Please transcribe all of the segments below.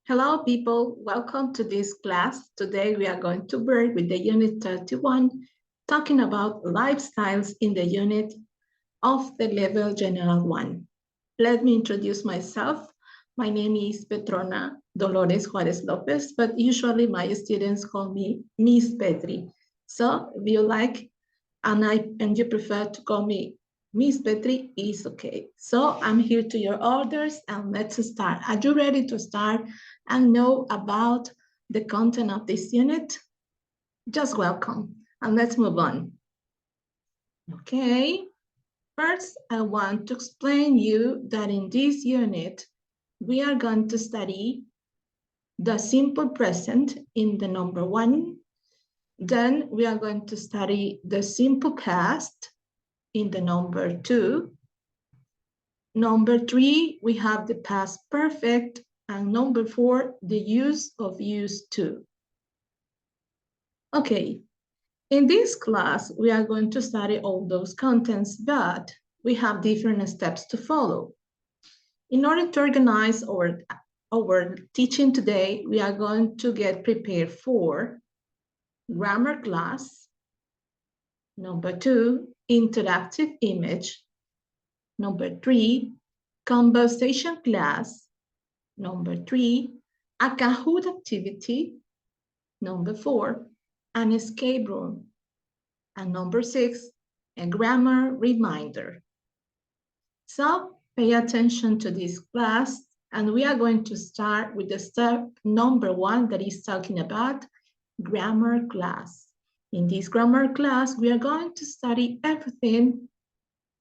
Hello, people. Welcome to this class. Today, we are going to work with the Unit 31, talking about lifestyles in the unit of the level General 1. Let me introduce myself. My name is Petrona Dolores Juarez Lopez, but usually my students call me Miss Petri. So if you like and you prefer to call me Miss Petri, is okay. So I'm here to your orders and let's start. Are you ready to start and know about the content of this unit? Just welcome and let's move on. Okay, first I want to explain you that in this unit, we are going to study the simple present in the number 1. Then we are going to study the simple past in the number 2. Number 3, we have the past perfect. And number 4, the use of used to. Okay, in this class, we are going to study all those contents, but we have different steps to follow. In order to organize our teaching today, we are going to get prepared for grammar class. Number 2, interactive image. Number 3, conversation class. Number 3, a Kahoot activity. Number 4, an escape room. And number 6, a grammar reminder. So pay attention to this class, and we are going to start with the step number 1 that is talking about grammar class. In this grammar class, we are going to study everything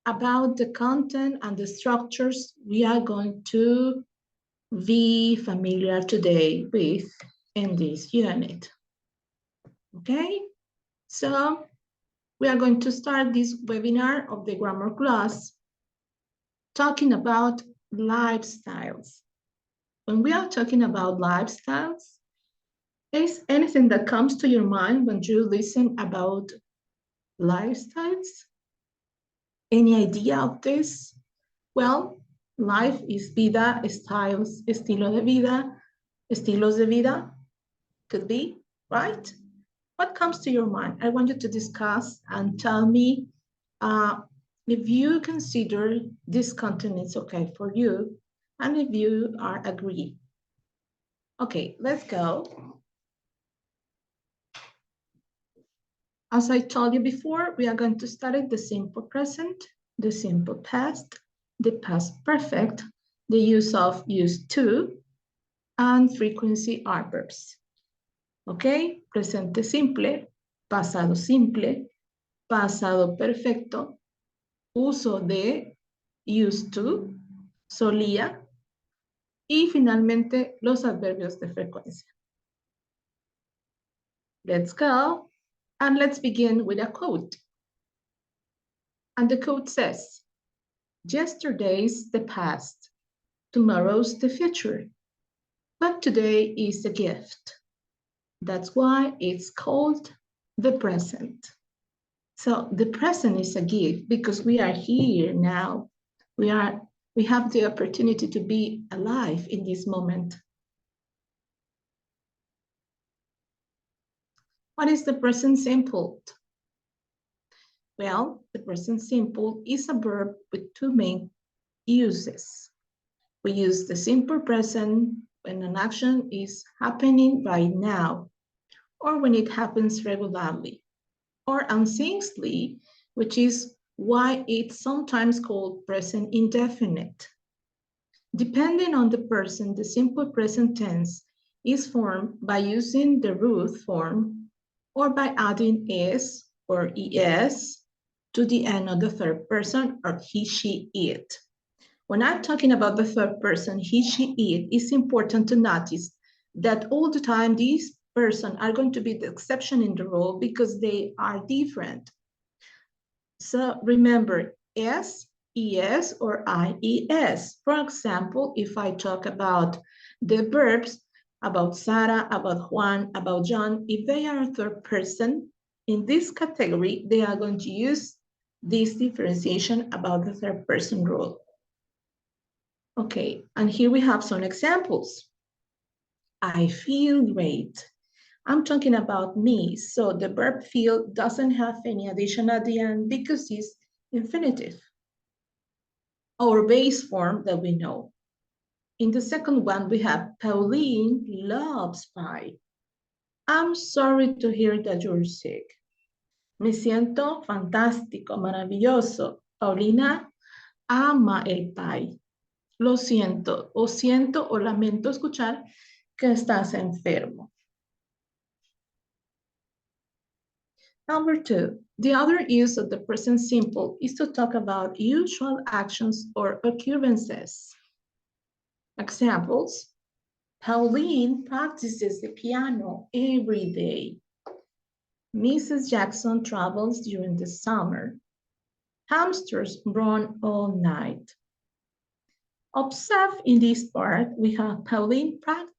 about the content and the structures we are going to be familiar today with in this unit. Okay, so we are going to start this webinar of the grammar class talking about lifestyles. When we are talking about lifestyles, is anything that comes to your mind when you listen about lifestyles? Any idea of this? Well, life is vida, styles, estilo de vida, estilos de vida, could be, right? What comes to your mind? I want you to discuss and tell me if you consider this content is okay for you and if you are agree. Okay, let's go. As I told you before, we are going to study the simple present, the simple past, the past perfect, the use of used to, and frequency adverbs. Okay, presente simple, pasado simple, pasado perfecto, uso de used to, solía, y finalmente los adverbios de frecuencia. Let's go, and let's begin with a quote. And the quote says, yesterday's the past, tomorrow's the future, but today is a gift. That's why it's called the present. So the present is a gift because we are here now. We have the opportunity to be alive in this moment. What is the present simple? Well, the present simple is a verb with two main uses. We use the simple present when an action is happening right now, or when it happens regularly, or unceasingly, which is why it's sometimes called present indefinite. Depending on the person, the simple present tense is formed by using the root form or by adding s or es to the end of the third person or he, she, it. When I'm talking about the third person, he, she, it, it's important to notice that all the time these persons are going to be the exception in the rule because they are different. So remember, s, es, or ies. For example, if I talk about the verbs, about Sarah, about Juan, about John, if they are a third person, in this category, they are going to use this differentiation about the third person rule. Okay, and here we have some examples. I feel great. I'm talking about me, so the verb feel doesn't have any addition at the end because it's infinitive. Our base form that we know. In the second one, we have Pauline loves pie. I'm sorry to hear that you're sick. Me siento fantástico, maravilloso. Paulina ama el pie. Lo siento, o lamento escuchar que estás enfermo. Number two, the other use of the present simple is to talk about usual actions or occurrences. Examples, Pauline practices the piano every day. Mrs. Jackson travels during the summer. Hamsters run all night. Observe in this part, we have Pauline practices.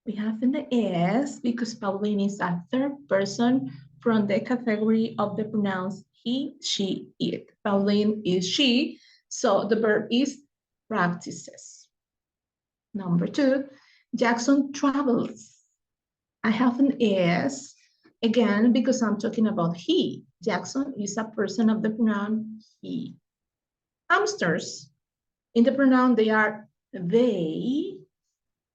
We have an S because Pauline is a third person from the category of the pronouns he, she, it. Pauline is she, so the verb is practices. Number two, Jackson travels. I have an S, again, because I'm talking about he. Jackson is a person of the pronoun he. Hamsters, in the pronoun they are they,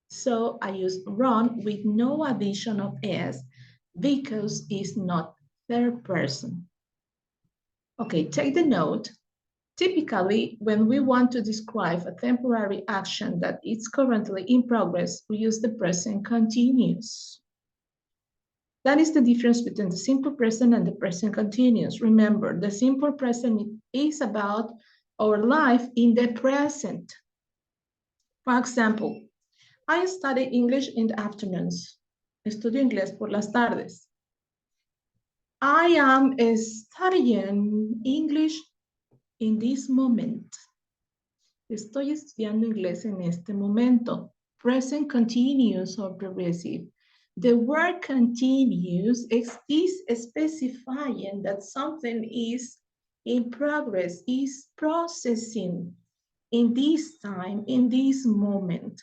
so I use run with no addition of S because it's not third person. Okay, take the note. Typically, when we want to describe a temporary action that is currently in progress, we use the present continuous. That is the difference between the simple present and the present continuous. Remember, the simple present is about our life in the present. For example, I study English in the afternoons. Estudio inglés por las tardes. I am studying English in this moment. Estoy estudiando inglés en este momento. Present continuous or progressive. The word continuous is specifying that something is in progress, is processing in this time, in this moment.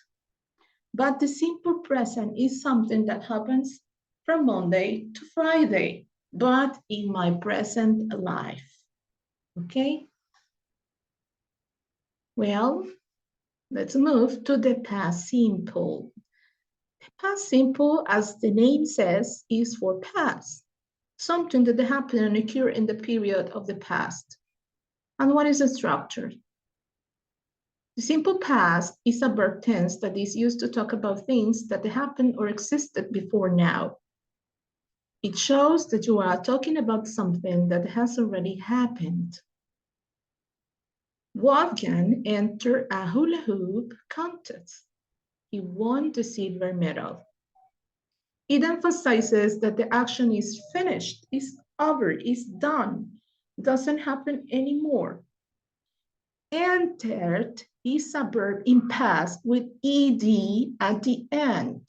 But the simple present is something that happens from Monday to Friday, but in my present life. Okay? Well, let's move to the past simple. The past simple, as the name says, is for past, something that happened and occurred in the period of the past. And what is the structure? The simple past is a verb tense that is used to talk about things that happened or existed before now. It shows that you are talking about something that has already happened. Wolfgang entered a hula hoop contest. He won the silver medal. It emphasizes that the action is finished, is over, is done, doesn't happen anymore. Entered is a verb in past with ed at the end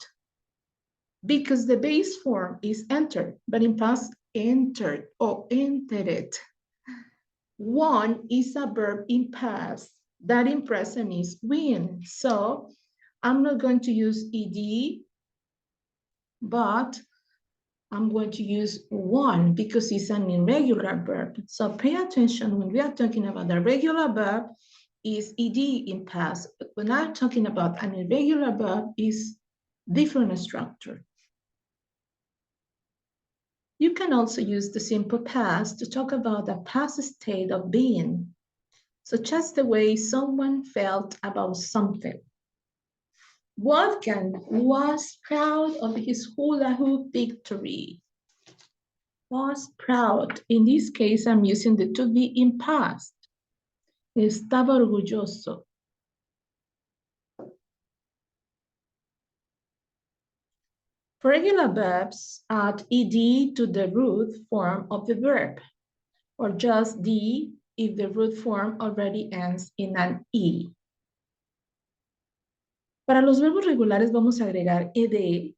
because the base form is entered, but in past entered or entered. Won is a verb in past that in present is win. So I'm not going to use ed, but I'm going to use won because it's an irregular verb. So pay attention when we are talking about a regular verb is ed in past, but when I'm talking about an irregular verb is different structure. You can also use the simple past to talk about a past state of being, such as the way someone felt about something. Wolfgang was proud of his hula hoop victory. Was proud. In this case, I'm using the to be in past. Estaba orgulloso. For regular verbs, add ed to the root form of the verb, or just d if the root form already ends in an e. Para los verbos regulares vamos a agregar ed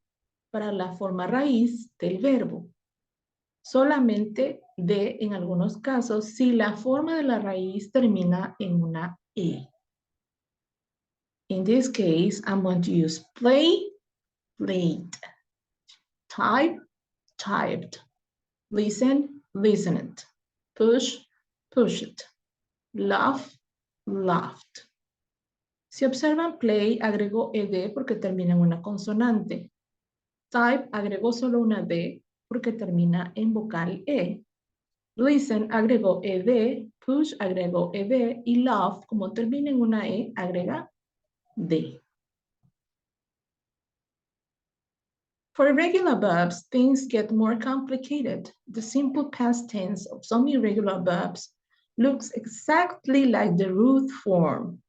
para la forma raíz del verbo. Solamente de en algunos casos si la forma de la raíz termina en una e. In this case, I'm going to use play, played, type, typed, listen, listened, push, pushed, laugh, laughed. Si observan, play agregó ed porque termina en una consonante. Type agregó solo una D porque termina en vocal E. Listen agregó ed, push agregó ed y love, como termina en una E, agrega D. For irregular verbs, things get more complicated. The simple past tense of some irregular verbs looks exactly like the root form.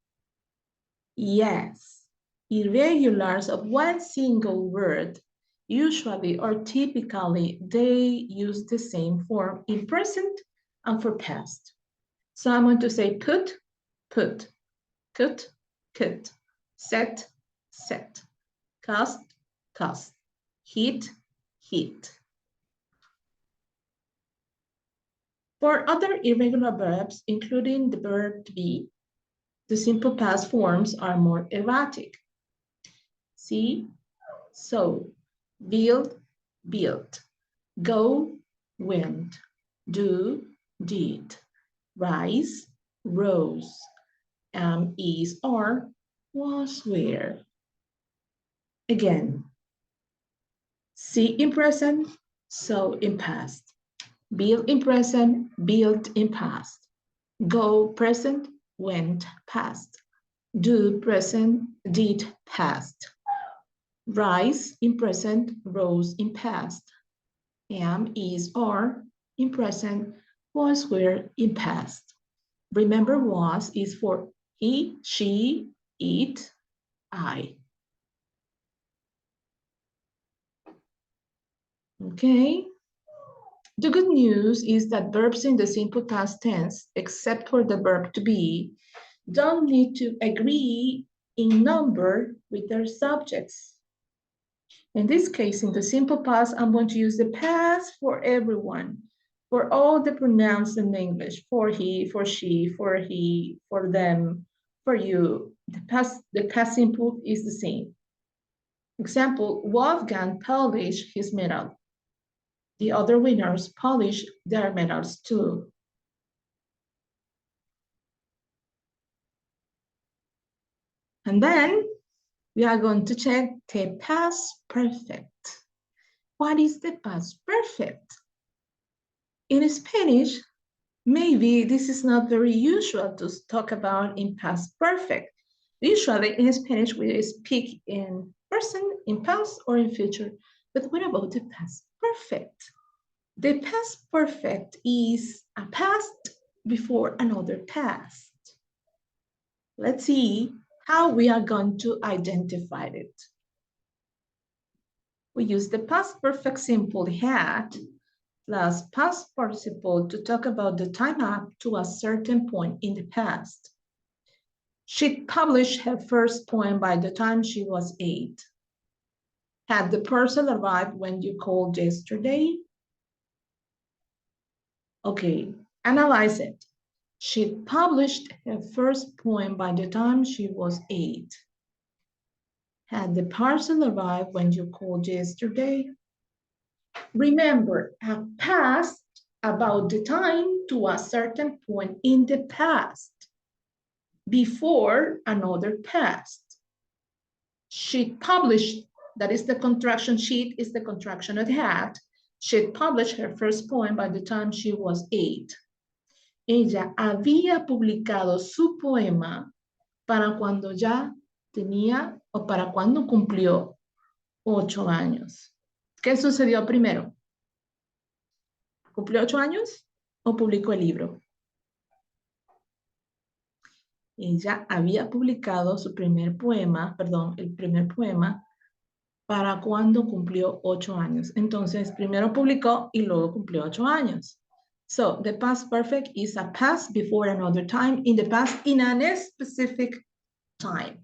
Yes, irregulars of one single word, usually or typically, they use the same form in present and for past. So I'm going to say put, put, cut, cut, set, set, cast, cast, hit, hit. For other irregular verbs, including the verb to be, the simple past forms are more erratic. See, so, build, built, go, went, do, did, rise, rose, am, is, are, was, were. Again, see in present, so in past. Build in present, built in past. Go present, went past. Do present, did past. Rise in present, rose in past. Am, is, are in present, was, were in past. Remember, was is for he, she, it, I. Okay. The good news is that verbs in the simple past tense, except for the verb to be, don't need to agree in number with their subjects. In this case, in the simple past, I'm going to use the past for everyone, for all the pronouns in English, for he, for she, for he, for them, for you. The past simple is the same. Example, Wolfgang polished his medal. The other winners polish their medals too. And then we are going to check the past perfect. What is the past perfect? In Spanish, maybe this is not very usual to talk about in past perfect. Usually in Spanish, we speak in present, in past, or in future. But what about the past perfect? The past perfect is a past before another past. Let's see how we are going to identify it. We use the past perfect simple had plus past participle to talk about the time up to a certain point in the past. She published her first poem by the time she was 8. Had the parcel arrived when you called yesterday? Okay, analyze it. She published her first poem by the time she was 8. Had the parcel arrived when you called yesterday? Remember, a past about the time to a certain point in the past, before another past. She published, that is the contraction, sheet is the contraction of had. She published her first poem by the time she was 8. Ella había publicado su poema para cuando ya tenía o para cuando cumplió 8 años. ¿Qué sucedió primero? ¿Cumplió 8 años o publicó el libro? Ella había publicado su primer poema, perdón, el primer poema para cuando cumplió 8 años. Entonces, primero publicó y luego cumplió 8 años. So, the past perfect is a past before another time in the past in a specific time.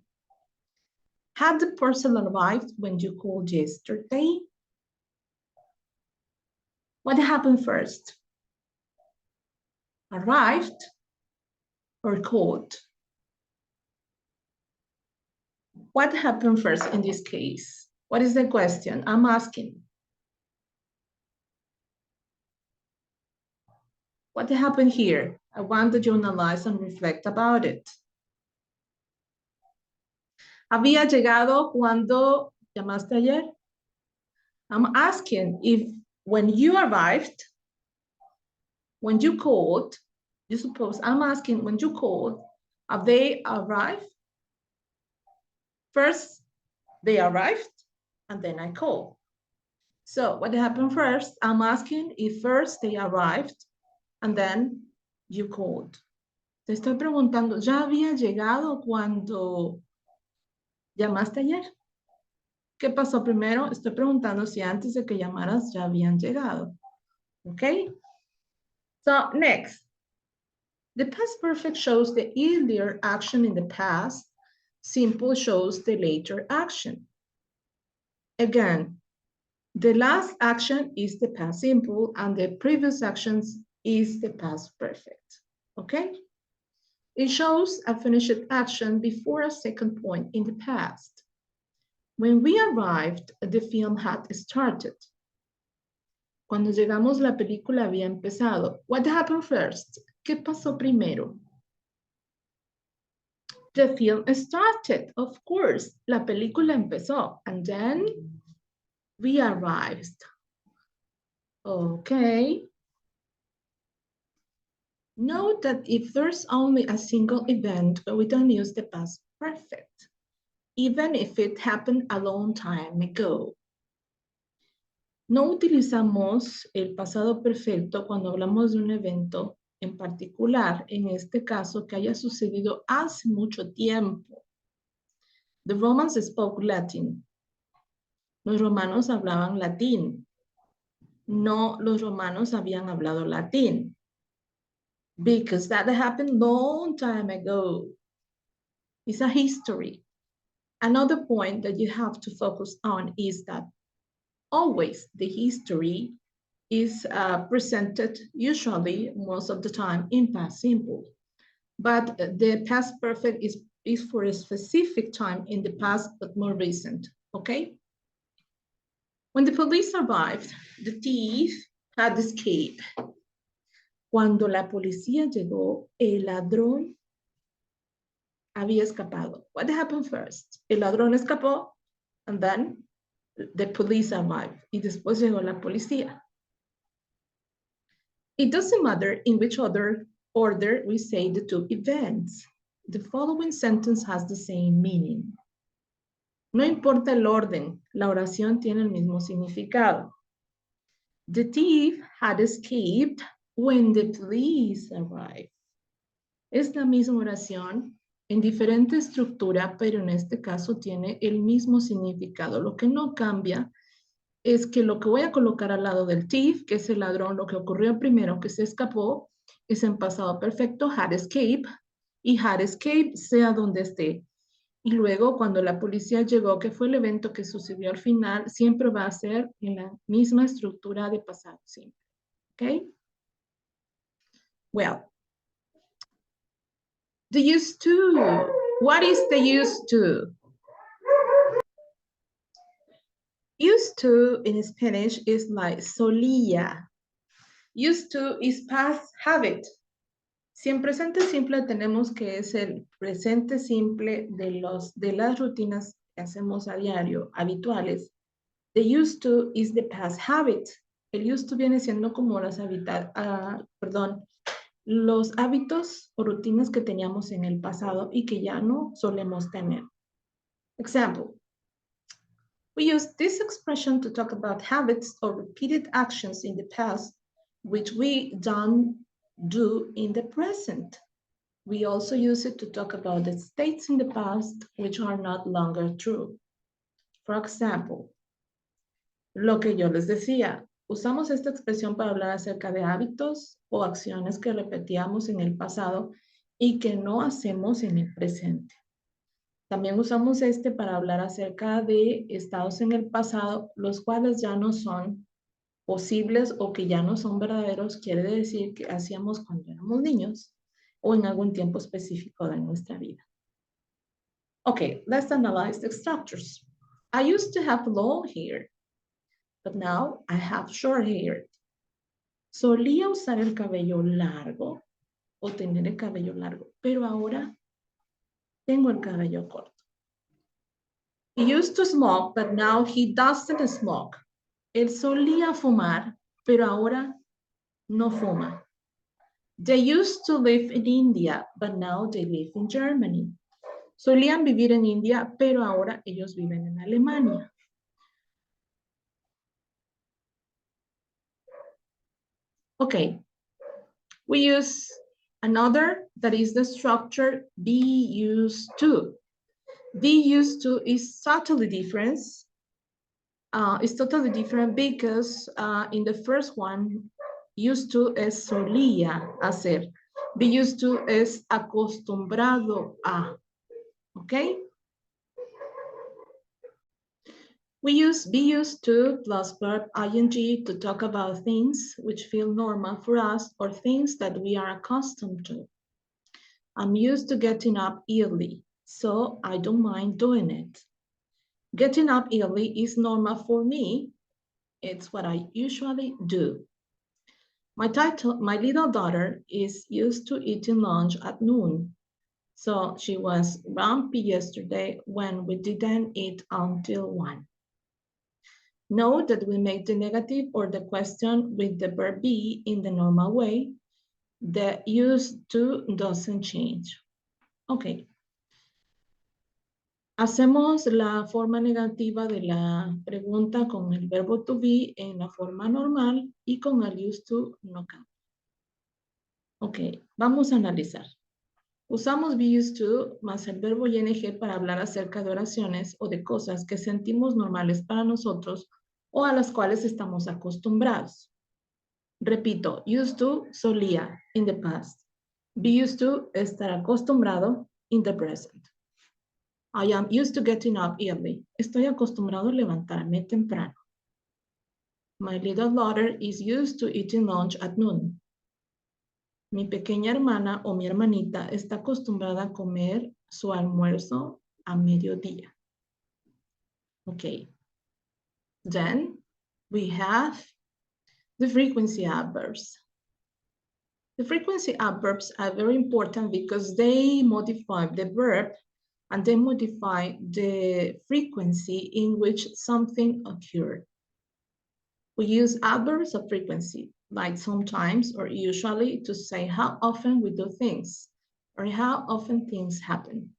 Had the person arrived when you called yesterday? What happened first? Arrived or called? What happened first in this case? What is the question? I'm asking. What happened here? I want that you analyze and reflect about it. ¿Había llegado cuando llamaste ayer? I'm asking if when you arrived, when you called, you suppose I'm asking when you called, have they arrived? First, they arrived, and then I called. So what happened first? I'm asking if first they arrived, and then you called. Te estoy preguntando, ¿ya había llegado cuando llamaste ayer? ¿Qué pasó primero? Estoy preguntando si antes de que llamaras ya habían llegado. Okay? So next, the past perfect shows the earlier action in the past. Simple shows the later action. Again, the last action is the past simple and the previous actions is the past perfect. Okay? It shows a finished action before a second point in the past. When we arrived, the film had started. Cuando llegamos, la película había empezado. What happened first? ¿Qué pasó primero? The film started, of course. La película empezó. And then we arrived. Okay. Note that if there's only a single event, we don't use the past perfect, even if it happened a long time ago. No utilizamos el pasado perfecto cuando hablamos de un evento en particular, en este caso que haya sucedido hace mucho tiempo. The Romans spoke Latin. Los romanos hablaban latín. No, los romanos habían hablado latín. Because that happened long time ago. It's a history. Another point that you have to focus on is that always the history is presented usually most of the time in past simple. But the past perfect is for a specific time in the past, but more recent, okay? When the police arrived, the thief had escaped. Cuando la policía llegó, el ladrón había escapado. What happened first? El ladrón escapó, and then the police arrived. Y después llegó la policía. It doesn't matter in which other order we say the two events. The following sentence has the same meaning. No importa el orden, la oración tiene el mismo significado. The thief had escaped when the police arrived. Es la misma oración en diferente estructura, pero en este caso tiene el mismo significado. Lo que no cambia es que lo que voy a colocar al lado del thief, que es el ladrón, lo que ocurrió primero, que se escapó, es en pasado perfecto, had escaped, y had escaped sea donde esté. Y luego, cuando la policía llegó, que fue el evento que sucedió al final, siempre va a ser en la misma estructura de pasado simple. ¿Ok? Well, the used to. What is the used to? Used to in Spanish is like solía. Used to is past habit. Si en presente simple tenemos que es el presente simple de las rutinas que hacemos a diario, habituales. The used to is the past habit. El used to viene siendo como los hábitos o rutinas que teníamos en el pasado y que ya no solemos tener. Example. We use this expression to talk about habits or repeated actions in the past, which we don't do in the present. We also use it to talk about the states in the past which are not longer true. For example, lo que yo les decía, usamos esta expresión para hablar acerca de hábitos o acciones que repetíamos en el pasado y que no hacemos en el presente. También usamos este para hablar acerca de estados en el pasado, los cuales ya no son posibles o que ya no son verdaderos, quiere decir que hacíamos cuando éramos niños o en algún tiempo específico de nuestra vida. Okay, let's analyze the structures. I used to have long hair, but now I have short hair. Solía usar el cabello largo o tener el cabello largo, pero ahora tengo el cabello corto. He used to smoke, but now he doesn't smoke. Él solía fumar, pero ahora no fuma. They used to live in India, but now they live in Germany. Solían vivir en India, pero ahora ellos viven en Alemania. Okay, we use another that is the structure be used to. Be used to is totally different. It's totally different because in the first one, used to es solía hacer. Be used to es acostumbrado a. Okay? We use be used to plus verb ing to talk about things which feel normal for us or things that we are accustomed to. I'm used to getting up early, so I don't mind doing it. Getting up early is normal for me. It's what I usually do. My little daughter is used to eating lunch at noon. So she was grumpy yesterday when we didn't eat until 1. Note that we make the negative or the question with the verb be in the normal way. The used to doesn't change. Okay. Hacemos la forma negativa de la pregunta con el verbo to be en la forma normal y con el used to no cambia. Ok, vamos a analizar. Usamos be used to más el verbo ing para hablar acerca de oraciones o de cosas que sentimos normales para nosotros o a las cuales estamos acostumbrados. Repito, used to, solía, in the past. Be used to, estar acostumbrado, in the present. I am used to getting up early. Estoy acostumbrado a levantarme temprano. My little daughter is used to eating lunch at noon. Mi pequeña hermana o mi hermanita está acostumbrada a comer su almuerzo a mediodía. Okay. Then we have the frequency adverbs. The frequency adverbs are very important because they modify the verb and they modify the frequency in which something occurred. We use adverbs of frequency, like sometimes or usually, to say how often we do things or how often things happen.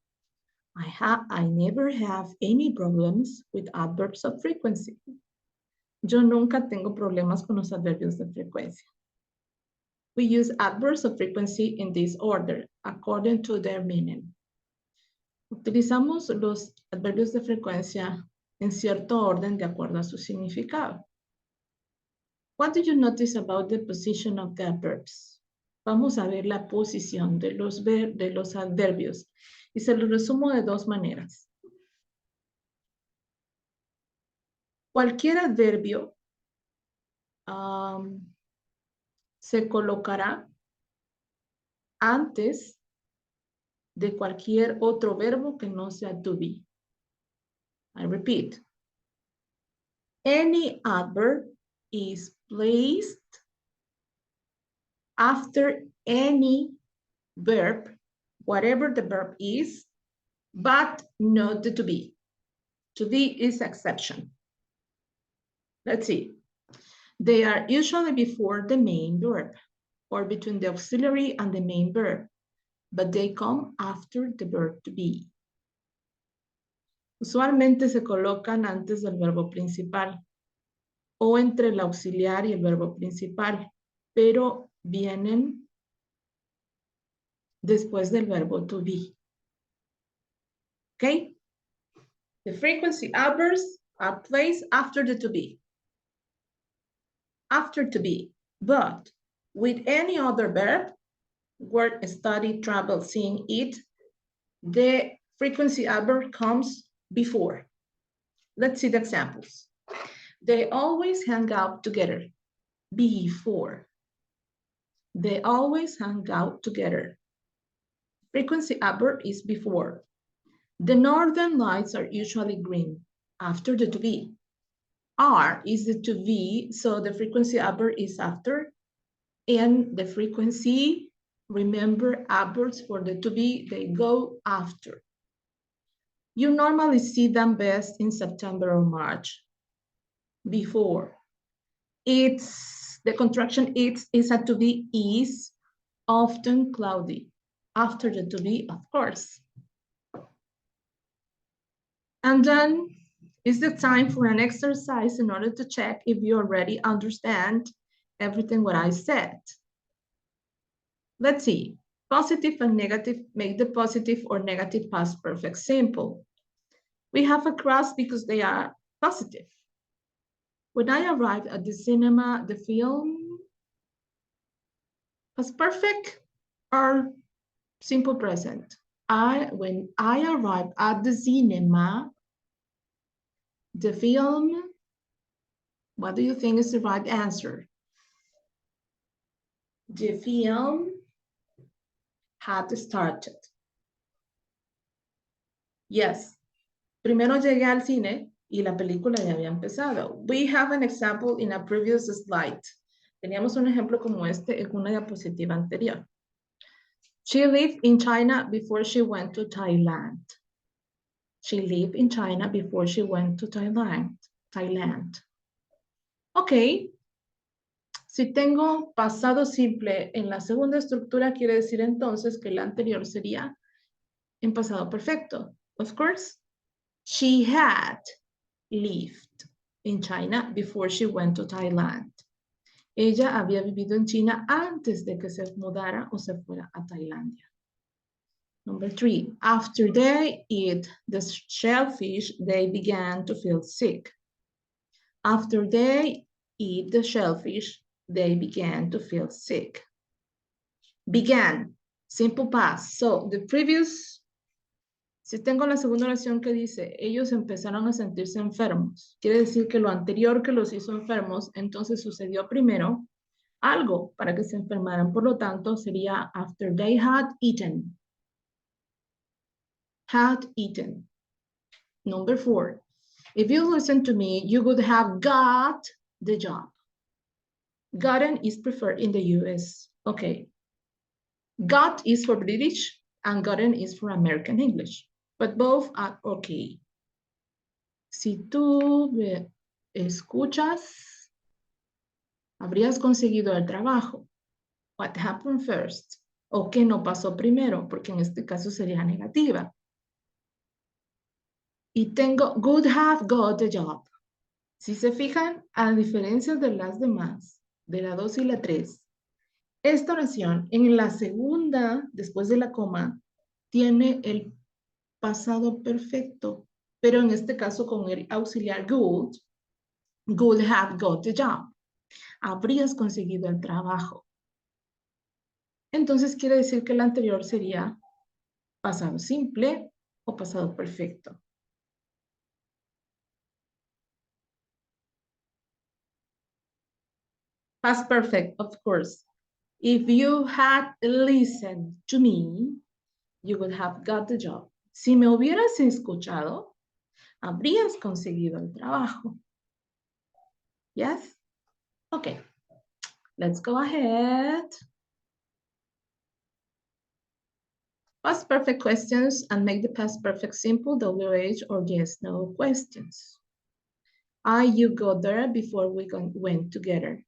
I never have any problems with adverbs of frequency. Yo nunca tengo problemas con los adverbios de frecuencia. We use adverbs of frequency in this order, according to their meaning. Utilizamos los adverbios de frecuencia en cierto orden de acuerdo a su significado. What do you notice about the position of the adverbs? Vamos a ver la posición de los adverbios y se los resumo de dos maneras. Cualquier adverbio se colocará antes de cualquier otro verbo que no sea to be. I repeat. Any adverb is placed after any verb, whatever the verb is, but not the to be. To be is exception. Let's see. They are usually before the main verb or between the auxiliary and the main verb, but they come after the verb to be. Usualmente se colocan antes del verbo principal o entre el auxiliar y el verbo principal, pero vienen después del verbo to be. Okay? The frequency adverbs are placed after the to be. After to be, but with any other verb, work, study, travel, sing, eat, the frequency adverb comes before. Let's see the examples. They always hang out together. Before. They always hang out together. Frequency adverb is before. The northern lights are usually green after the to be. R is the to be, so the frequency adverb is after, and the frequency, remember, adverbs for the to be, they go after. You normally see them best in September or March. Before. The contraction is a to be is often cloudy. After the to be, of course. And then it's the time for an exercise in order to check if you already understand everything what I said. Let's see. Positive and negative, make the positive or negative past perfect simple. We have a cross because they are positive. When I arrived at the cinema, the film was perfect or simple present. When I arrived at the cinema, the film, what do you think is the right answer? The film had started. Yes. Primero llegué al cine y la película ya había empezado. We have an example in a previous slide. Teníamos un ejemplo como este en una diapositiva anterior. She lived in China before she went to Thailand. She lived in China before she went to Thailand. Ok. Si tengo pasado simple en la segunda estructura, quiere decir entonces que la anterior sería en pasado perfecto. Of course, she had lived in China before she went to Thailand. Ella había vivido en China antes de que se mudara o se fuera a Tailandia. Number 3, after they eat the shellfish, they began to feel sick. After they eat the shellfish, they began to feel sick. Began, simple past. So the previous, si tengo la segunda oración que dice, ellos empezaron a sentirse enfermos, quiere decir que lo anterior que los hizo enfermos, entonces sucedió primero algo para que se enfermaran. Por lo tanto, sería after they had eaten. Had eaten. Number 4, if you listen to me, you would have got the job. Gotten is preferred in the US. Okay. Got is for British and gotten is for American English. But both are okay. Si tú me escuchas, habrías conseguido el trabajo. What happened first? ¿O qué no pasó primero? Porque en este caso sería negativa. Y tengo would have got the job. Si se fijan, a diferencia de las demás, de la 2 y la 3, esta oración en la segunda, después de la coma, tiene el pasado perfecto, pero en este caso con el auxiliar would have got the job. Habrías conseguido el trabajo. Entonces quiere decir que el anterior sería pasado simple o pasado perfecto. Past perfect, of course. If you had listened to me, you would have got the job. Si me hubieras escuchado, habrías conseguido el trabajo. Yes? Okay. Let's go ahead. Past perfect questions and make the past perfect simple, WH or yes, no questions. You got there before we went together.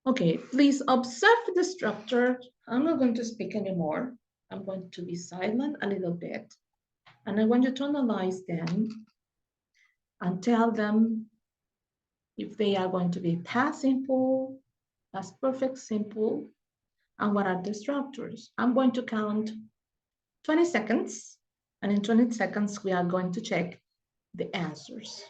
Okay, please observe the structure. I'm not going to speak anymore. I'm going to be silent a little bit. And I want you to analyze them and tell them if they are going to be past simple, past perfect simple, and what are the structures. I'm going to count 20 seconds, and in 20 seconds, we are going to check the answers.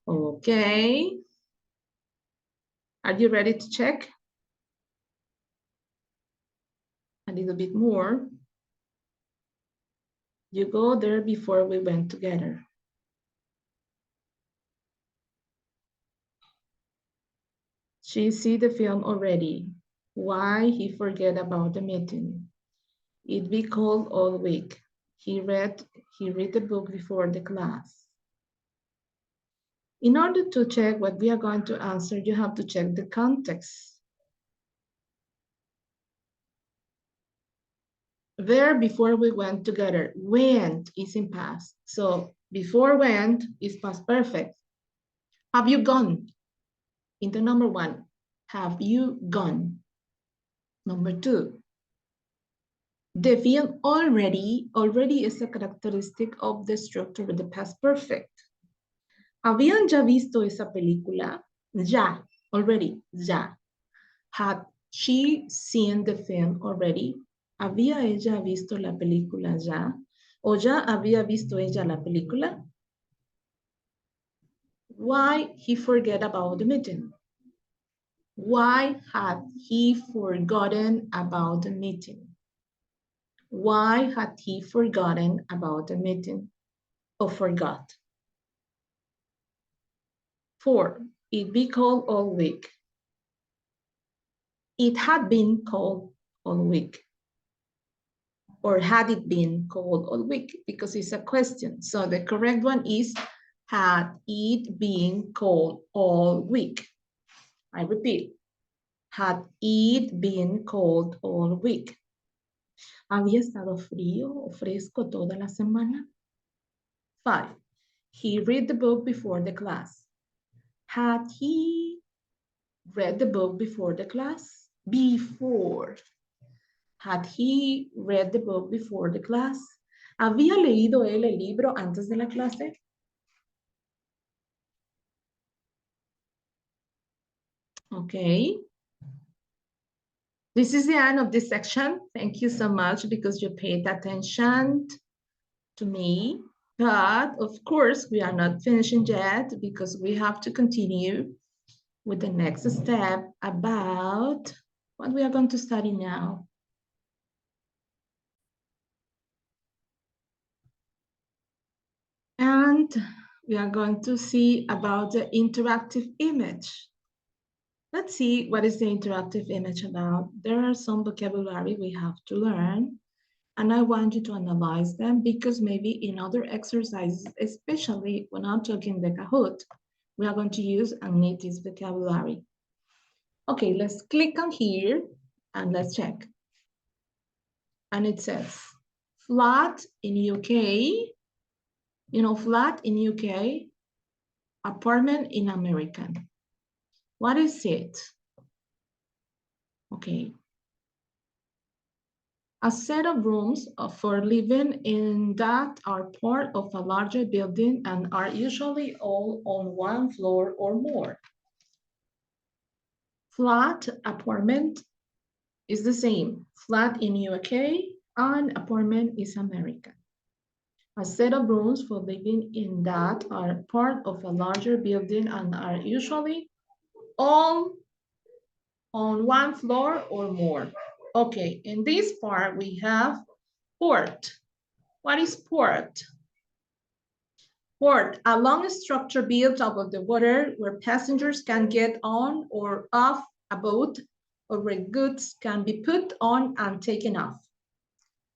Okay. Are you ready to check? little bit more. You go there before we went together. She see the film already. Why he forget about the meeting? It be cold all week. He read the book before the class. In order to check what we are going to answer, you have to check the context. There before we went together. Went is in past. So before went is past perfect. Have you gone? In the number one, have you gone? Number two, the verb already is a characteristic of the structure of the past perfect. ¿Habían ya visto esa película? Ya, already, ya. Had she seen the film already? ¿Había ella visto la película ya? ¿O ya había visto ella la película? Why he forget about the meeting? Why had he forgotten about the meeting? Why had he forgotten about the meeting or forgot? 4. It be cold all week. It had been cold all week. Or had it been cold all week? Because it's a question. So the correct one is, had it been cold all week? I repeat, had it been cold all week? ¿Había estado frío o fresco toda la semana? 5. He read the book before the class. Had he read the book before the class? Before. Had he read the book before the class? ¿Había leído él el libro antes de la clase? Okay. This is the end of this section. Thank you so much because you paid attention to me. But of course, we are not finishing yet because we have to continue with the next step about what we are going to study now. And we are going to see about the interactive image. Let's see what is the interactive image about. There are some vocabulary we have to learn, and I want you to analyze them because maybe in other exercises, especially when I'm talking the Kahoot, we are going to use and need this vocabulary. Okay, let's click on here and let's check. And it says, flat in UK, flat in UK, apartment in American. What is it? Okay. A set of rooms for living in that are part of a larger building and are usually all on one floor or more. Flat apartment is the same. Flat in UK and apartment is American. A set of rooms for living in that are part of a larger building and are usually all on one floor or more. Okay, in this part we have port. What is port? Port, a long structure built above the water where passengers can get on or off a boat or where goods can be put on and taken off.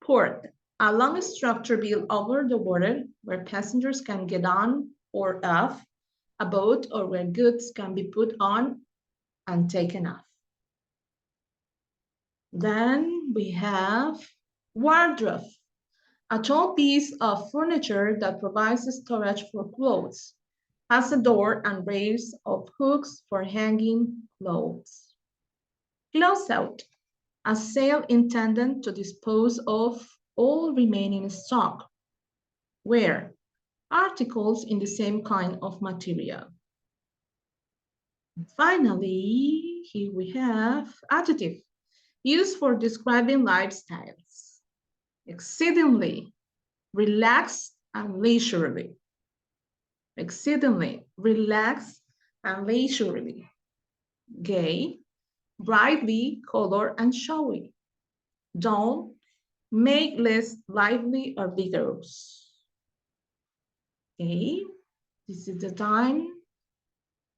Port, a long structure built over the water where passengers can get on or off a boat or where goods can be put on and taken off. Then we have wardrobe, a tall piece of furniture that provides storage for clothes, has a door and rails of hooks for hanging clothes. Closeout, a sale intended to dispose of all remaining stock. Where? Articles in the same kind of material. And finally, here we have adjective, used for describing lifestyles. Exceedingly, relaxed and leisurely. Exceedingly, relaxed and leisurely. Gay, brightly colored and showy. don't, make less lively or vigorous. Okay, this is the time.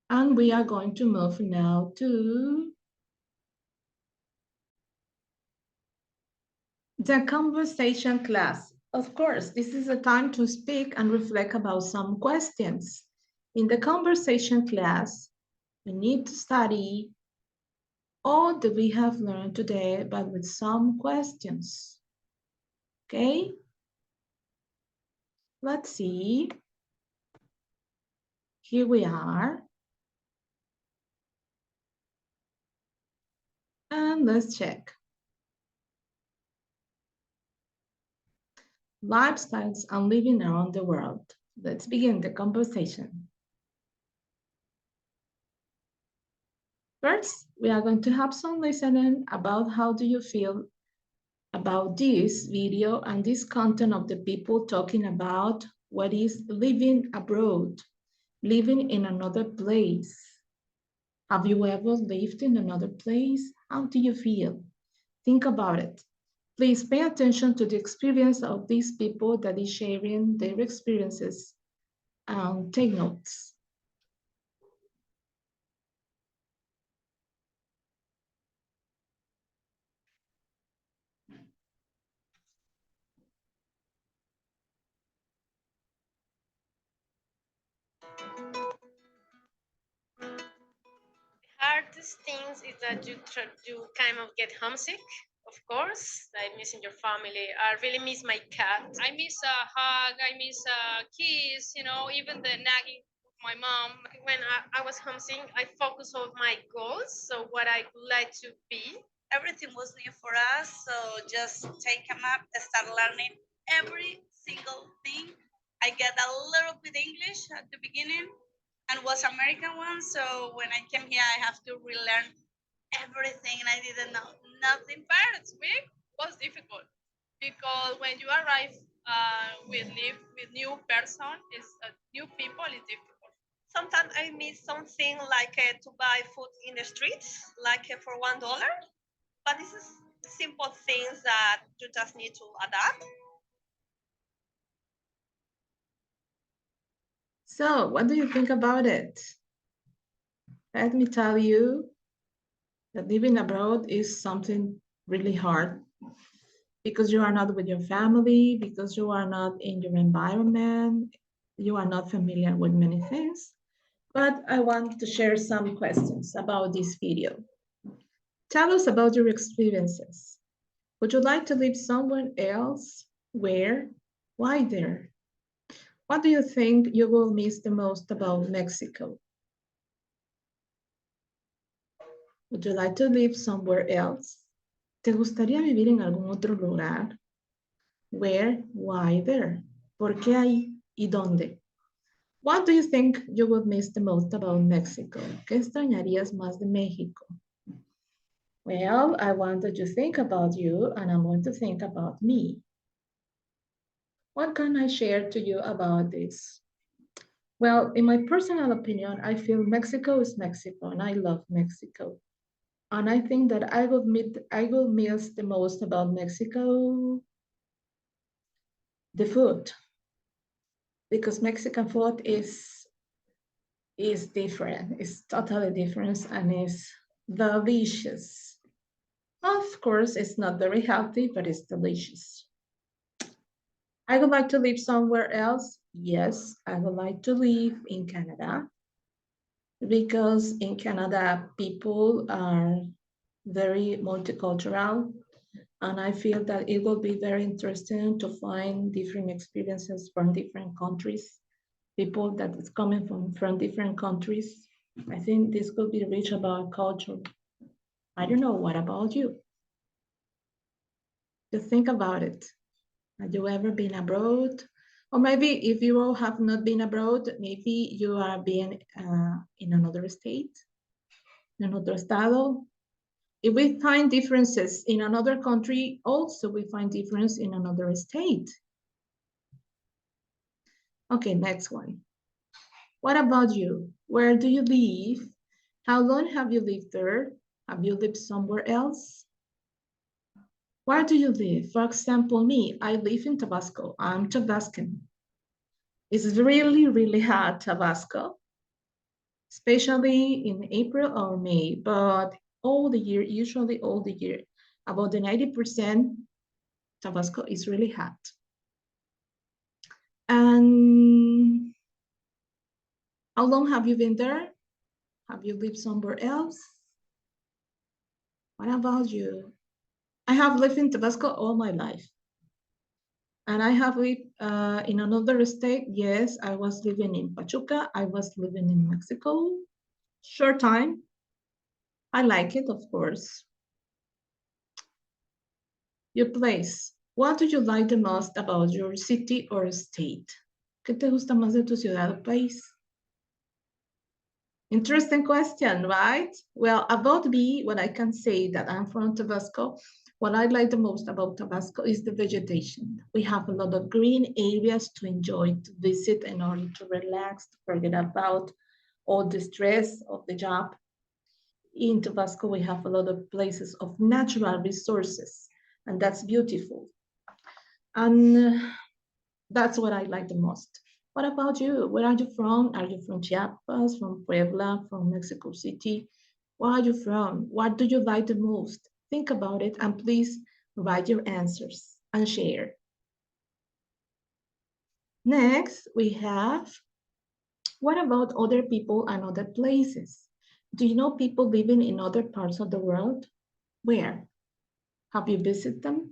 And we are going to move now to the conversation class. Of course, this is a time to speak and reflect about some questions. In the conversation class, we need to study all that we have learned today, but with some questions. Okay? Let's see. Here we are. And let's check. Lifestyles and living around the world. Let's begin the conversation. First, we are going to have some listening about how do you feel about this video and this content of the people talking about what is living abroad, living in another place. Have you ever lived in another place? How do you feel? Think about it. Please pay attention to the experience of these people that is sharing their experiences and take notes. Hardest things is that you kind of get homesick, of course, like missing your family. I really miss my cat. I miss a hug. I miss a kiss. Even the nagging of my mom. When I was homesick, I focused on my goals. So what I would like to be. Everything was new for us, so just take a map and start learning every single thing. I get a little bit English at the beginning, and was American one. So when I came here, I have to relearn everything, and I didn't know nothing. First week was difficult because when you arrive with new person, is new people is difficult. Sometimes I miss something like to buy food in the streets, like for $1. But this is simple things that you just need to adapt. So, what do you think about it? Let me tell you that living abroad is something really hard because you are not with your family, because you are not in your environment, you are not familiar with many things. But I want to share some questions about this video. Tell us about your experiences. Would you like to live somewhere else? Where? Why there? What do you think you will miss the most about Mexico? Would you like to live somewhere else? ¿Te gustaría vivir en algún otro lugar? Where? Why there? ¿Por qué ahí y dónde? What do you think you would miss the most about Mexico? ¿Qué extrañarías más de México? Well, I wanted to think about you and I'm going to think about me. What can I share to you about this? Well, in my personal opinion, I feel Mexico is Mexico and I love Mexico. And I think that I will miss the most about Mexico the food because Mexican food is different. It's totally different and is delicious. Of course, it's not very healthy, but it's delicious. I would like to live somewhere else. Yes, I would like to live in Canada because in Canada people are very multicultural and I feel that it will be very interesting to find different experiences from different countries, people that is coming from different countries. I think this could be rich about culture. I don't know, what about you? Just think about it. Have you ever been abroad? Or maybe if you have not been abroad, maybe you are being in another state, in another estado. If we find differences in another country, also we find difference in another state. Okay, next one. What about you? Where do you live? How long have you lived there? Have you lived somewhere else? Where do you live? For example, me, I live in Tabasco. I'm Tabascan. It's really, really hot, Tabasco, especially in April or May, but all the year, usually all the year, about the 90%, Tabasco is really hot. And how long have you been there? Have you lived somewhere else? What about you? I have lived in Tabasco all my life. And I have lived in another state. Yes, I was living in Pachuca. I was living in Mexico. Short time. I like it, of course. Your place. What do you like the most about your city or state? ¿Qué te gusta más de tu ciudad o país? Interesting question, right? Well, about me, what I can say that I'm from Tabasco, what I like the most about Tabasco is the vegetation. We have a lot of green areas to enjoy, to visit in order to relax, to forget about all the stress of the job. In Tabasco, we have a lot of places of natural resources, and that's beautiful. And that's what I like the most. What about you? Where are you from? Are you from Chiapas, from Puebla, from Mexico City? Where are you from? What do you like the most? Think about it and please write your answers and share. Next, we have what about other people and other places? Do you know people living in other parts of the world? Where? Have you visited them?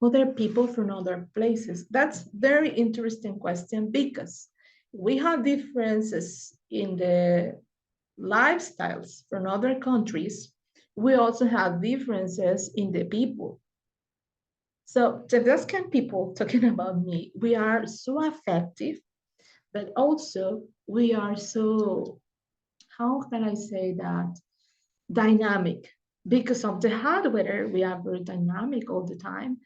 Other people from other places? That's very interesting question because we have differences in the lifestyles from other countries. We also have differences in the people. So Tabascan people, talking about me, we are so effective, but also we are so, how can I say that, dynamic. Because of the hot weather, we are very dynamic all the time.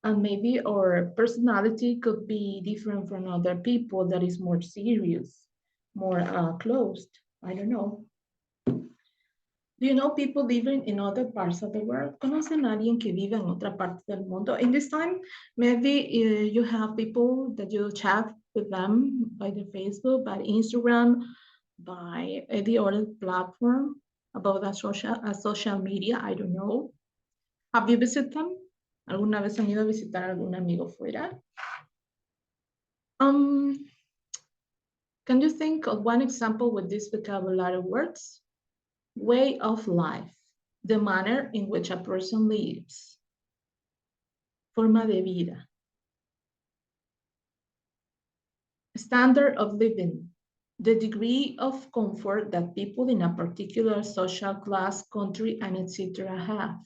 And maybe our personality could be different from other people that is more serious, more closed. I don't know. Do you know people living in other parts of the world? ¿Conocen a alguien que vive en otra parte del mundo? In this time, maybe you have people that you chat with them by the Facebook, by Instagram, by the other platform about a social media. I don't know. Have you visited them? ¿Alguna vez han ido a visitar a algún amigo fuera? Um, can you think of one example with this vocabulary words? Way of life, the manner in which a person lives. Forma de vida. Standard of living, the degree of comfort that people in a particular social class, country, and etc. have.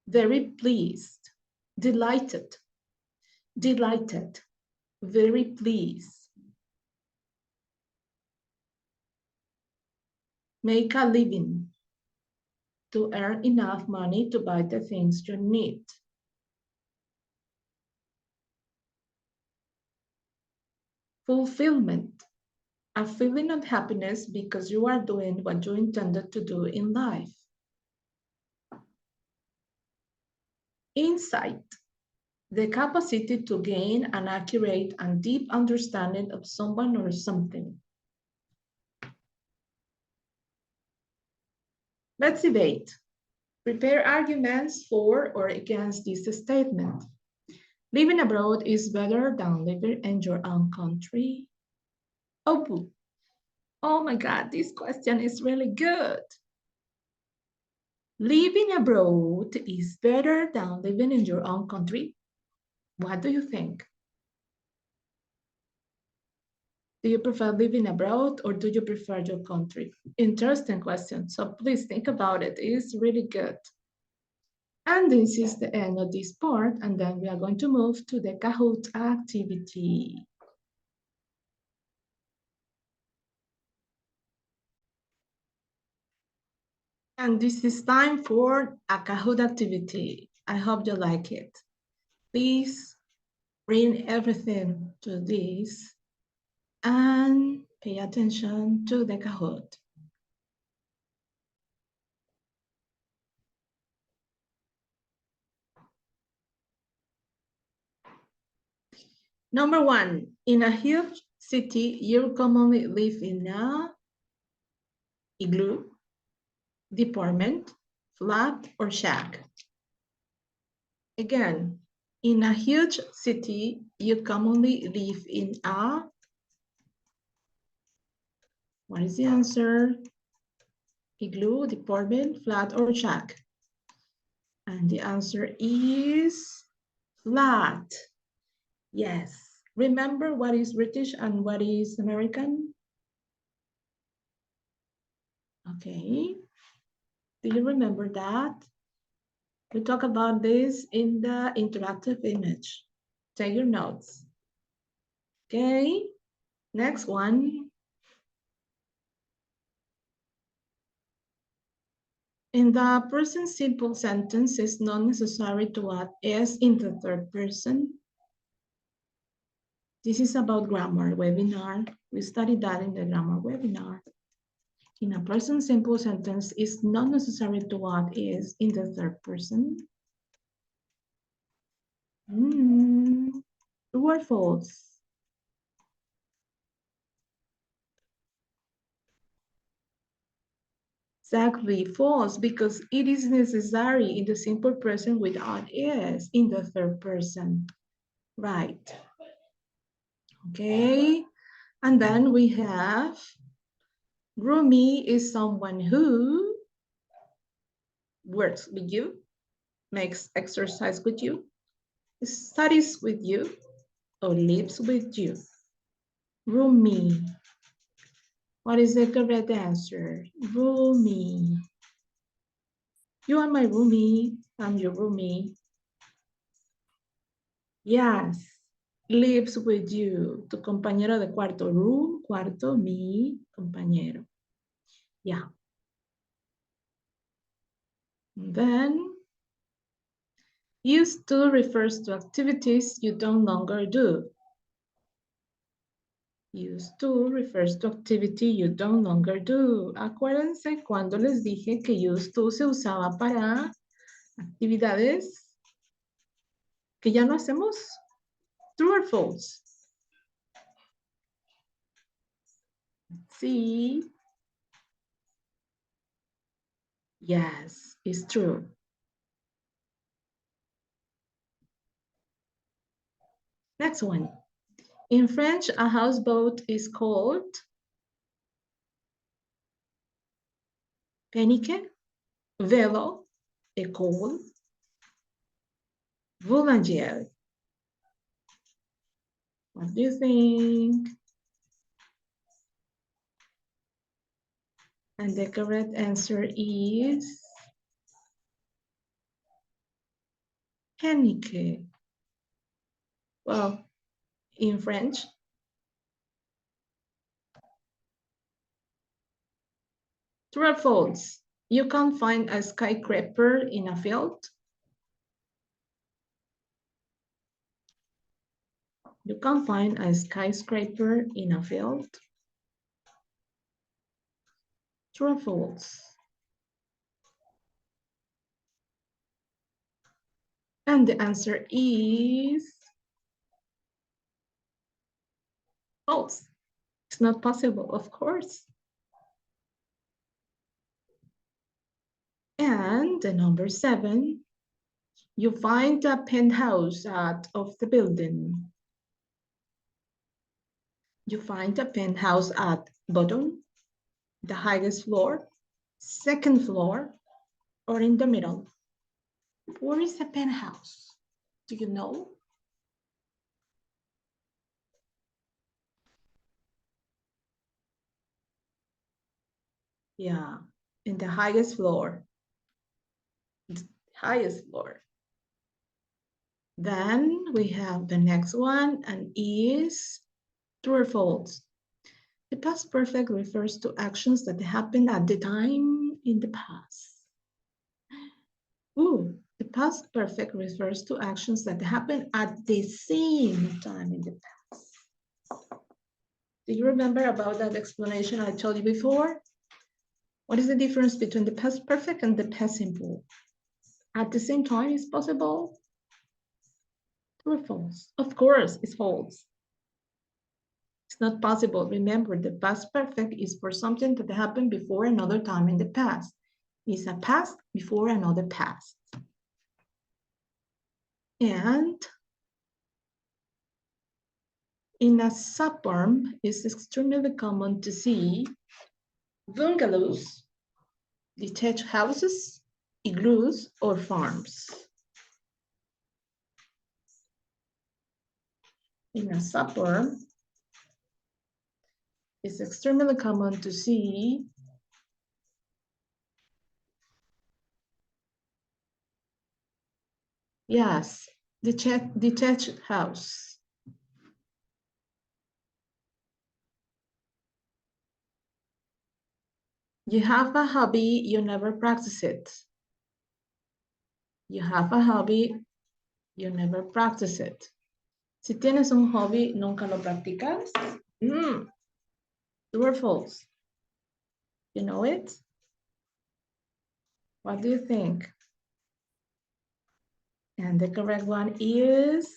Very pleased, delighted, delighted, very pleased. Make a living, to earn enough money to buy the things you need. Fulfillment, a feeling of happiness because you are doing what you intended to do in life. Insight, the capacity to gain an accurate and deep understanding of someone or something. Let's debate. Prepare arguments for or against this statement. Living abroad is better than living in your own country. Oh, oh my God, this question is really good. Living abroad is better than living in your own country. What do you think? Do you prefer living abroad or do you prefer your country? Interesting question. So please think about it. It's really good. And this is the end of this part. And then we are going to move to the Kahoot activity. And this is time for a Kahoot activity. I hope you like it. Please bring everything to this and pay attention to the Kahoot. Number one, in a huge city, you commonly live in a igloo, department, flat, or shack. Again, in a huge city, you commonly live in a, what is the answer? Igloo, department, flat, or shack? And the answer is flat. Yes. Remember what is British and what is American? Okay. Do you remember that? We talk about this in the interactive image. Take your notes. Okay. Next one. In the present simple sentence, it's not necessary to add s in the third person. This is about grammar webinar. We studied that in the grammar webinar. In a present simple sentence, it's not necessary to add is in the third person. True or false? Exactly, false, because it is necessary in the simple present without is in the third person. Right. Okay. And then we have roomie is someone who works with you, makes exercise with you, studies with you, or lives with you. Roomie. What is the correct answer? Roomie. You are my roomie. I'm your roomie. Yes. Lives with you. Tu compañero de cuarto. Room, cuarto, mi compañero. Yeah. And then, used to refers to activities you don't longer do. Used to refers to activity you don't longer do. Acuérdense cuando les dije que used to se usaba para actividades que ya no hacemos. True or false? Sí. Yes, it's true. Next one. In French, a houseboat is called panique, vélo, école, volangier. What do you think? And the correct answer is panique. Well, in French, true or false? You can't find a skyscraper in a field. You can't find a skyscraper in a field. True or false? And the answer is false. It's not possible, of course. And the number 7, you find a penthouse of the building. You find a penthouse at bottom, the highest floor, second floor, or in the middle. Where is the penthouse? Do you know? Yeah, in the highest floor. The highest floor. Then we have the next one, and is true or false. The past perfect refers to actions that happened at the time in the past. Ooh, the past perfect refers to actions that happen at the same time in the past. Do you remember about that explanation I told you before? What is the difference between the past perfect and the past simple? At the same time is possible? True or false? Of course, it's false. It's not possible. Remember, the past perfect is for something that happened before another time in the past. It's a past before another past. And in a suburb, it's extremely common to see bungalows, detached houses, igloos, or farms. In a suburb, it's extremely common to see yes, detached house. You have a hobby, you never practice it. You have a hobby, you never practice it. Si tienes un hobby, nunca lo practicas. True or false? You know it? What do you think? And the correct one is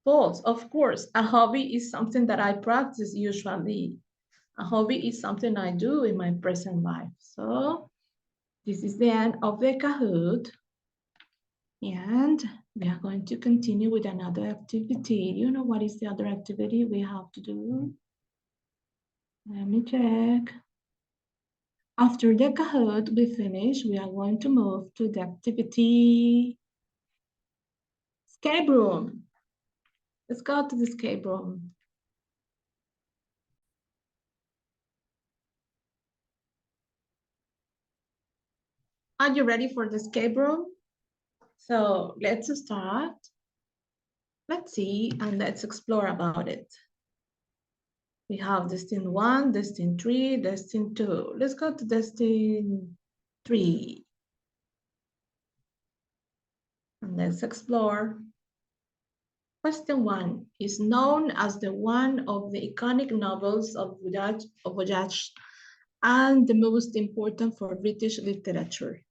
false. Of course, a hobby is something that I practice usually. A hobby is something I do in my present life. So this is the end of the Kahoot. And we are going to continue with another activity. You know what is the other activity we have to do? Let me check. After the Kahoot we finish, we are going to move to the activity escape room. Let's go to the escape room. Are you ready for the escape room? So let's start. Let's see and let's explore about it. We have destined 1, destined 3, destined 2. Let's go to destined 3. And let's explore. Question 1 is known as the one of the iconic novels of Voyage and the most important for British literature.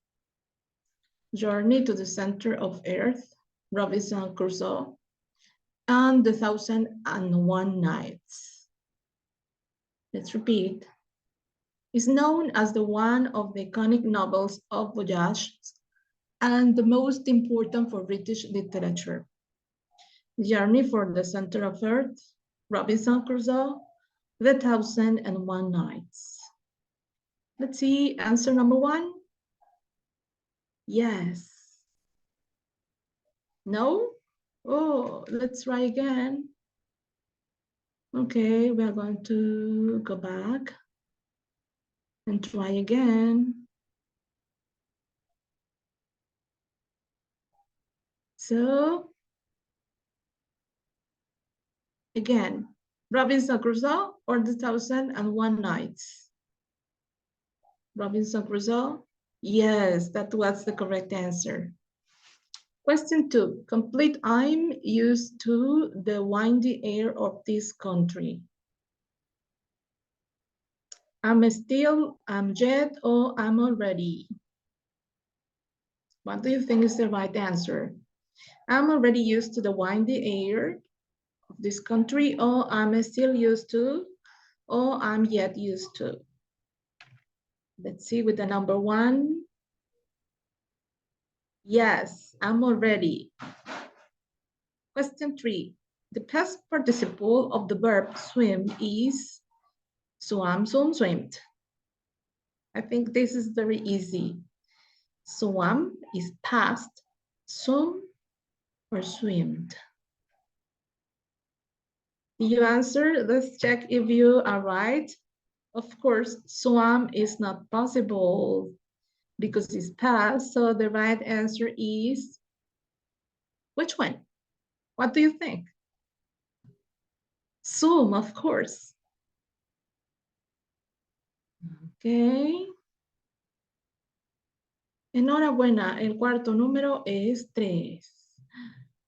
Journey to the Center of Earth, Robinson Crusoe, and the 1001 Nights. Let's repeat. Is known as the one of the iconic novels of Voyage and the most important for British literature. Journey for the Center of Earth, Robinson Crusoe, The 1001 Nights. Let's see, answer number 1. Yes. No? Oh, let's try again. Okay, we are going to go back and try again. So, again, Robinson Crusoe or The 1001 Nights? Robinson Crusoe? Yes, that was the correct answer. Question 2. Complete I'm used to the windy air of this country. I'm still, I'm yet, or I'm already. What do you think is the right answer? I'm already used to the windy air of this country, or I'm still used to, or I'm yet used to. Let's see with the number 1. Yes, I'm already. Question 3. The past participle of the verb swim is swam, swum, swimmed. I think this is very easy. Swam is past, swum or swimmed. You answer, let's check if you are right. Of course, swam is not possible because it's past, so the right answer is, which one? What do you think? Swim, of course. Okay. Enhorabuena, el cuarto número es 3.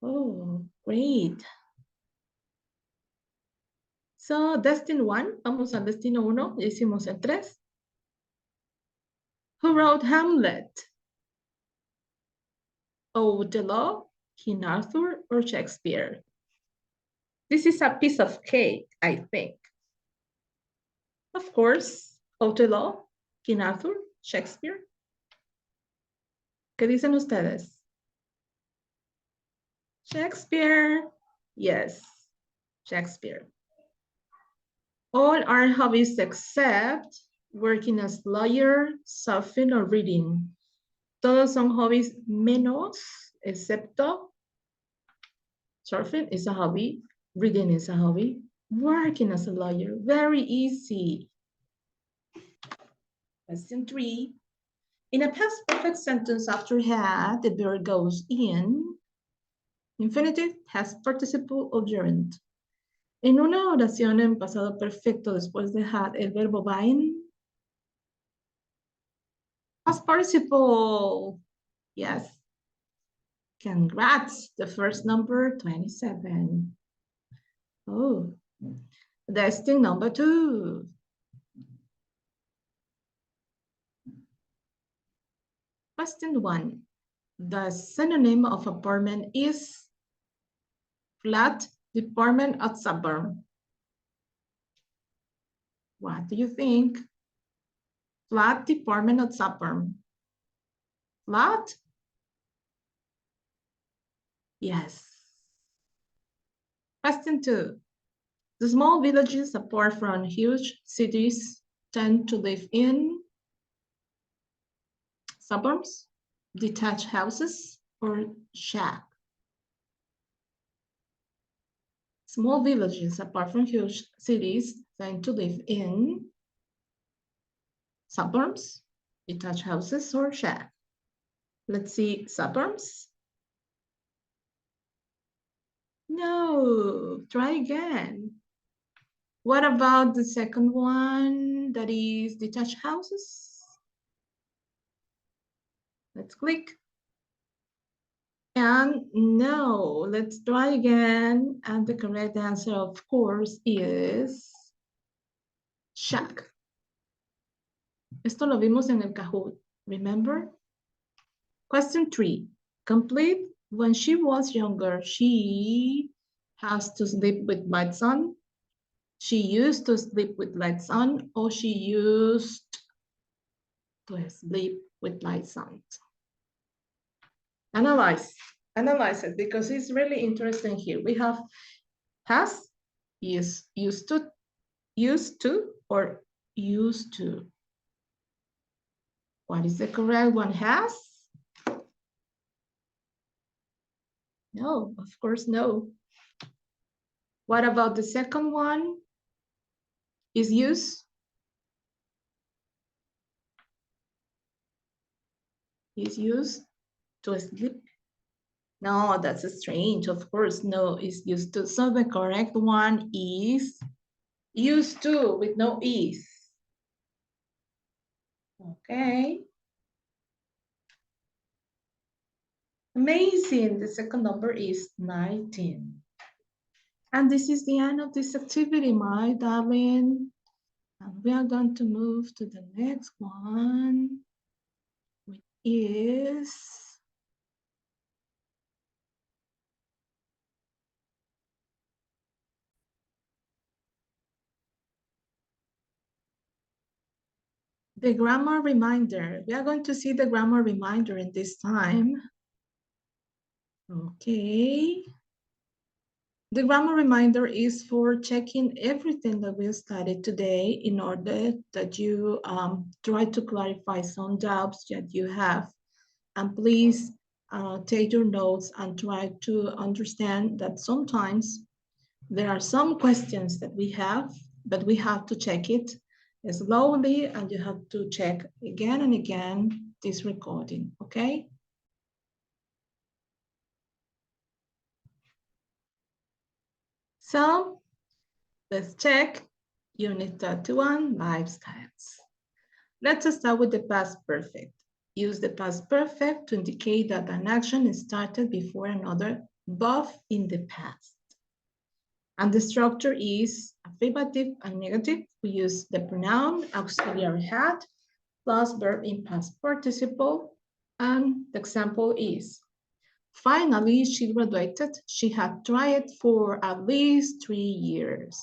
Oh, great. So, destined 1, vamos al destino 1, ya hicimos el 3. Who wrote Hamlet? Othello, King Arthur, or Shakespeare? This is a piece of cake, I think. Of course, Othello, King Arthur, Shakespeare. ¿Qué dicen ustedes? Shakespeare. Yes, Shakespeare. All are hobbies except working as lawyer, surfing, or reading. Todos son hobbies menos, excepto surfing is a hobby, reading is a hobby, working as a lawyer, very easy. Question 3. In a past perfect sentence after had, the verb goes in. Infinitive, past participle or gerund. En una oración en pasado perfecto después de had, el verbo va en past participle. Yes. Congrats, the first number 27. Oh, testing number 2. Question 1. The synonym of apartment is flat, department, or suburb. What do you think? Flat, department, or suburb? Flat? Yes. Question 2. The small villages, apart from huge cities, tend to live in suburbs, detached houses, or shack. Small villages, apart from huge cities, tend to live in suburbs, detached houses, or shack. Let's see, suburbs. No, try again. What about the second one, that is detached houses? Let's click. And no, let's try again. And the correct answer, of course, is shack. Esto lo vimos en el Kahoot, remember? Question 3. Complete. When she was younger, she has to sleep with lights on. She used to sleep with lights on, or she used to sleep with lights on. Analyze it, because it's really interesting here. We have has, is, used to, or used to. What is the correct one? Has? No, of course, no. What about the second one? Is used? Is used to sleep? No, that's strange. Of course, no, is used to. So the correct one is used to with no is. Okay. Amazing. The second number is 19. And this is the end of this activity, my darling. And we are going to move to the next one, which is the grammar reminder. We are going to see the grammar reminder in this time. Okay. The grammar reminder is for checking everything that we studied today in order that you try to clarify some doubts that you have. And please take your notes and try to understand that sometimes there are some questions that we have, but we have to check it slowly, and you have to check again and again this recording, okay? So let's check Unit 31, Life Styles. Let's start with the past perfect. Use the past perfect to indicate that an action is started before another, both in the past. And the structure is affirmative and negative. We use the pronoun auxiliary had plus verb in past participle. And the example is, Finally, she graduated. She had tried for at least 3 years.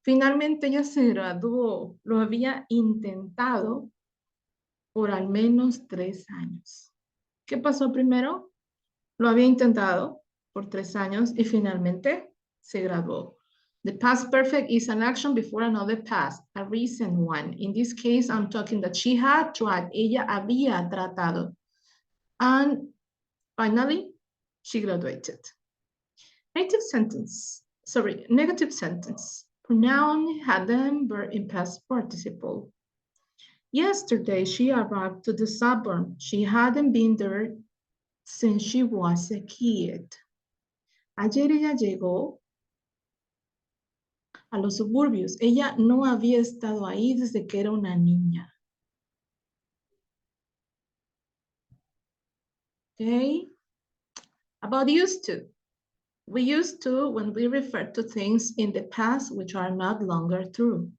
Finalmente ella se graduó. Lo había intentado por al menos 3 años. ¿Qué pasó primero? Lo había intentado por 3 años y finalmente se graduó. The past perfect is an action before another past, a recent one. In this case, I'm talking that she had tried. Ella había tratado. And finally, she graduated. Negative sentence. Pronoun had them verb in past participle. Yesterday, she arrived to the suburb. She hadn't been there since she was a kid. Ayer ella llegó a los suburbios. Ella no había estado ahí desde que era una niña. Okay. About used to. We used to when we refer to things in the past which are not longer true.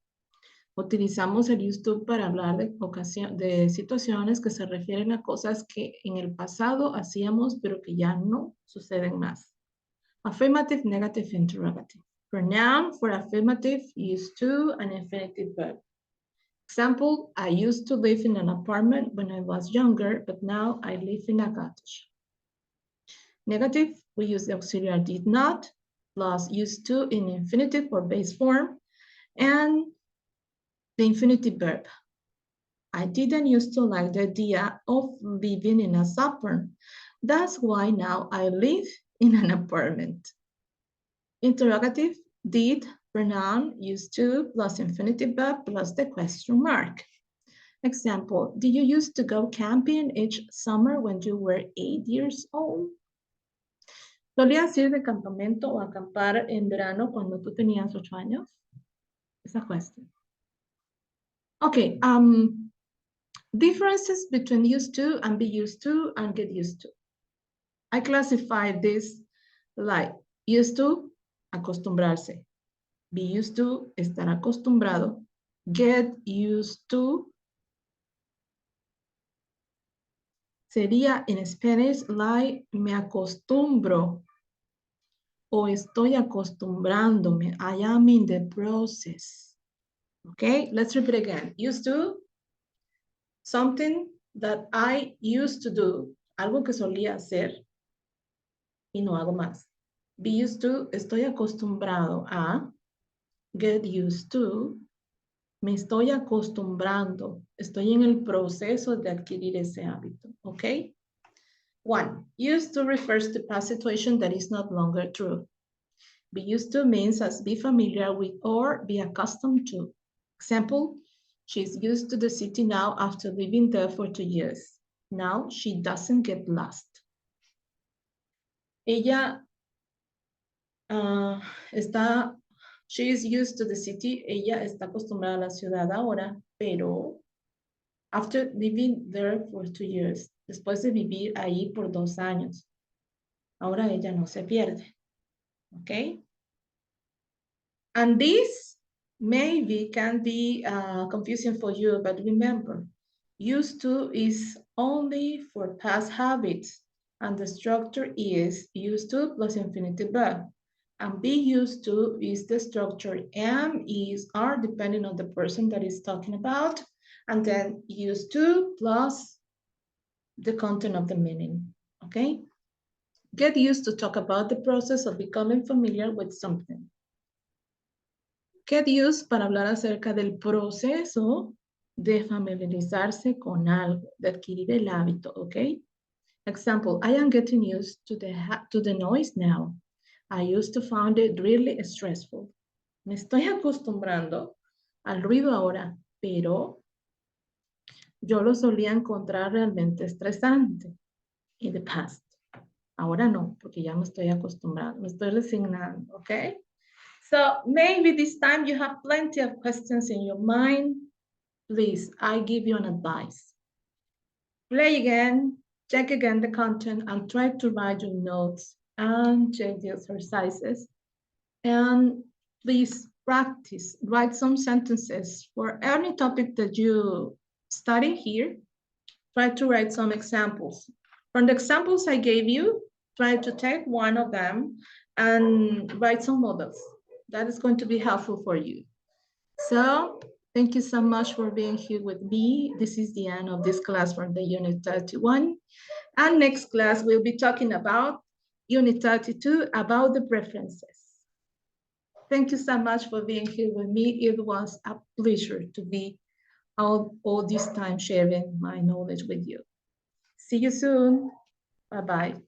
Utilizamos el used to para hablar de situaciones que se refieren a cosas que en el pasado hacíamos pero que ya no suceden más. Affirmative, negative, interrogative. Pronoun for affirmative, used to, and infinitive verb. Example, I used to live in an apartment when I was younger, but now I live in a cottage. Negative, we use the auxiliary did not, plus used to in infinitive or base form, and the infinitive verb. I didn't used to like the idea of living in a suburb. That's why now I live in an apartment. Interrogative, did, pronoun, used to, plus infinitive verb, plus the question mark. Example, did you used to go camping each summer when you were 8 years old? ¿Solías ir de campamento o acampar en verano cuando tú tenías 8 años? Esa question. Okay, differences between used to and be used to and get used to. I classify this like used to, acostumbrarse. Be used to, estar acostumbrado. Get used to sería in Spanish like me acostumbro o estoy acostumbrándome. I am in the process. Okay, let's repeat again. Used to, something that I used to do, algo que solía hacer y no hago más. Be used to, estoy acostumbrado a. Get used to, me estoy acostumbrando, estoy en el proceso de adquirir ese hábito, ¿ok? 1. Used to refers to past situation that is not longer true. Be used to means as be familiar with or be accustomed to. Example, she's used to the city now after living there for 2 years. Now she doesn't get lost. Ella she is used to the city. Ella está acostumbrada a la ciudad ahora, pero after living there for 2 years, después de vivir ahí por 2 años, ahora ella no se pierde. Okay? And this maybe can be confusing for you, but remember, used to is only for past habits, and the structure is used to plus infinitive verb. And be used to is the structure am, is, are, depending on the person that is talking about, and then used to plus the content of the meaning, okay? Get used to talk about the process of becoming familiar with something. Get used para hablar acerca del proceso de familiarizarse con algo, de adquirir el hábito, okay? Example, I am getting used to the noise now. I used to find it really stressful. Me estoy acostumbrando al ruido ahora, pero yo lo solía encontrar realmente estresante in the past. Ahora no, porque ya me estoy acostumbrando, me estoy resignando, okay? So maybe this time you have plenty of questions in your mind. Please, I give you an advice. Play again, check again the content, and try to write your notes and check the exercises. And please practice, write some sentences for any topic that you study here. Try to write some examples. From the examples I gave you, try to take one of them and write some models. That is going to be helpful for you. So thank you so much for being here with me. This is the end of this class from the Unit 31. And next class, we'll be talking about Unit 32, about the preferences. Thank you so much for being here with me. It was a pleasure to be all this time sharing my knowledge with you. See you soon. Bye-bye.